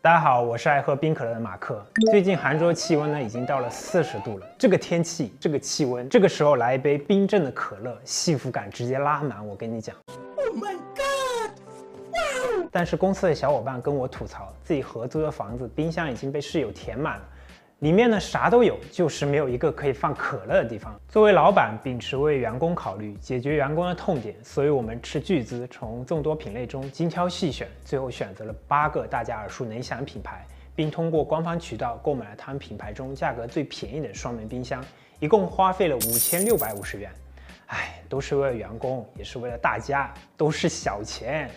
大家好，我是爱喝冰可乐的马克。最近杭州气温呢已经到了40度了，这个天气，这个气温，这个时候来一杯冰镇的可乐，幸福感直接拉满。我跟你讲 ，Oh my God！ 但是公司的小伙伴跟我吐槽，自己合租的房子冰箱已经被室友填满了，里面呢啥都有，就是没有一个可以放可乐的地方。作为老板，秉持为员工考虑，解决员工的痛点，所以我们斥巨资从众多品类中精挑细选，最后选择了8个大家耳熟能详的品牌，并通过官方渠道购买了他们品牌中价格最便宜的双门冰箱，一共花费了5650元。哎，都是为了员工，也是为了大家，都是小钱。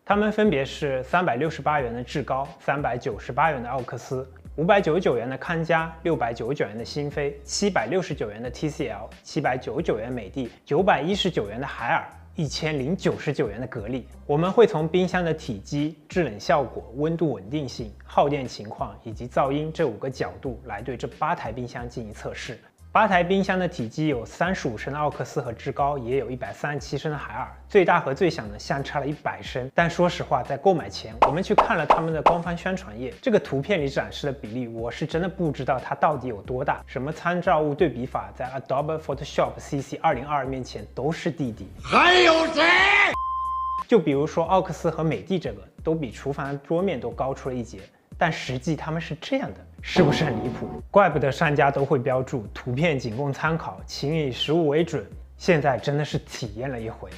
它们分别是368元的志高、398元的奥克斯、599元的康佳、699元的新飞、769元的 TCL、799元美的、919元的海尔、1099元的格力。我们会从冰箱的体积、制冷效果、温度稳定性、耗电情况以及噪音这5个角度来对这8台冰箱进行测试。8台冰箱的体积有35升的奥克斯和志高，也有137升的海尔，最大和最小呢相差了100升。但说实话，在购买前，我们去看了他们的官方宣传页，这个图片里展示的比例，我是真的不知道它到底有多大。什么参照物对比法，在 Adobe Photoshop CC 2022面前都是弟弟。还有谁？就比如说奥克斯和美的这个，都比厨房的桌面都高出了一截。但实际他们是这样的，是不是很离谱？怪不得商家都会标注图片仅供参考，请以实物为准。现在真的是体验了一回。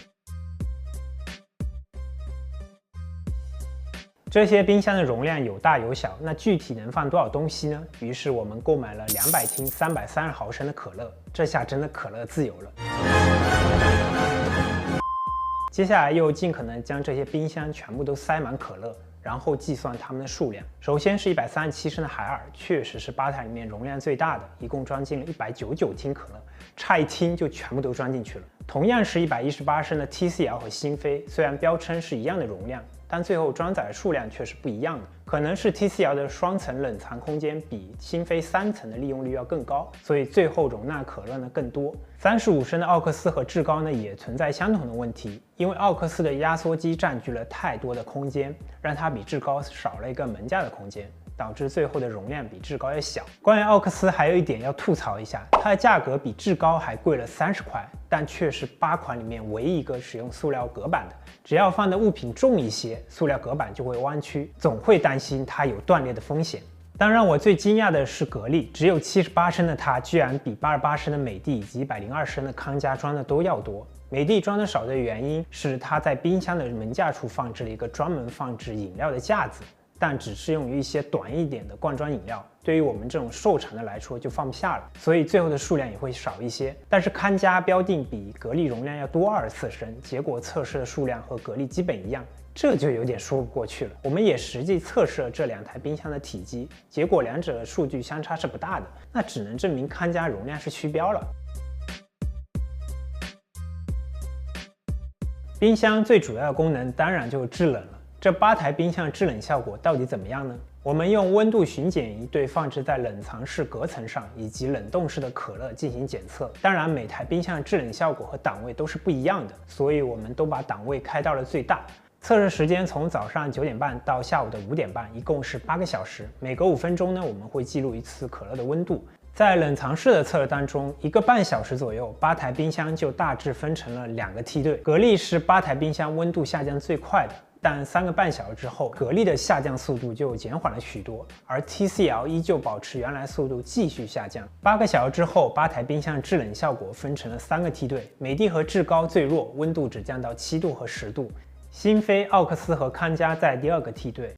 这些冰箱的容量有大有小，那具体能放多少东西呢？于是我们购买了200听330毫升的可乐，这下真的可乐自由了。接下来又尽可能将这些冰箱全部都塞满可乐，然后计算它们的数量。首先是137升的海尔，确实是8台里面容量最大的，一共装进了199听可乐，差1听就全部都装进去了。同样是118升的 TCL 和新飞，虽然标称是一样的容量，但最后装载的数量却是不一样的。可能是 TCL 的双层冷藏空间比新飞3层的利用率要更高，所以最后容纳可乐呢更多。35升的奥克斯和志高呢也存在相同的问题，因为奥克斯的压缩机占据了太多的空间，让它比志高少了一个门架的空间，导致最后的容量比志高要小。关于奥克斯还有一点要吐槽一下，它的价格比志高还贵了30块，但却是8款里面唯一一个使用塑料隔板的。只要放的物品重一些，塑料隔板就会弯曲，总会担心它有断裂的风险。但让我最惊讶的是格力，只有78升的它居然比88升的美的以及102升的康佳装的都要多。美的装的少的原因是它在冰箱的门架处放置了一个专门放置饮料的架子，但只适用于一些短一点的罐装饮料，对于我们这种瘦长的来说就放不下了，所以最后的数量也会少一些。但是康佳标定比格力容量要多24升，结果测试的数量和格力基本一样，这就有点说不过去了。我们也实际测试了这2台冰箱的体积，结果两者的数据相差是不大的，那只能证明康佳容量是虚标了。冰箱最主要的功能当然就是制冷了。这8台冰箱的制冷效果到底怎么样呢？我们用温度巡检仪对放置在冷藏室隔层上以及冷冻室的可乐进行检测。当然，每台冰箱的制冷效果和档位都是不一样的，所以我们都把档位开到了最大。测试时间从早上9点半到下午的5点半，一共是8个小时。每隔5分钟呢，我们会记录一次可乐的温度。在冷藏室的测试当中，1个半小时左右，8台冰箱就大致分成了2个梯队。格力是8台冰箱温度下降最快的，但3个半小时之后，格力的下降速度就减缓了许多，而 TCL 依旧保持原来速度继续下降。8个小时之后，8台冰箱制冷效果分成了3个梯队，美的和志高最弱，温度只降到7度和10度。新飞、奥克斯和康佳在第2个梯队，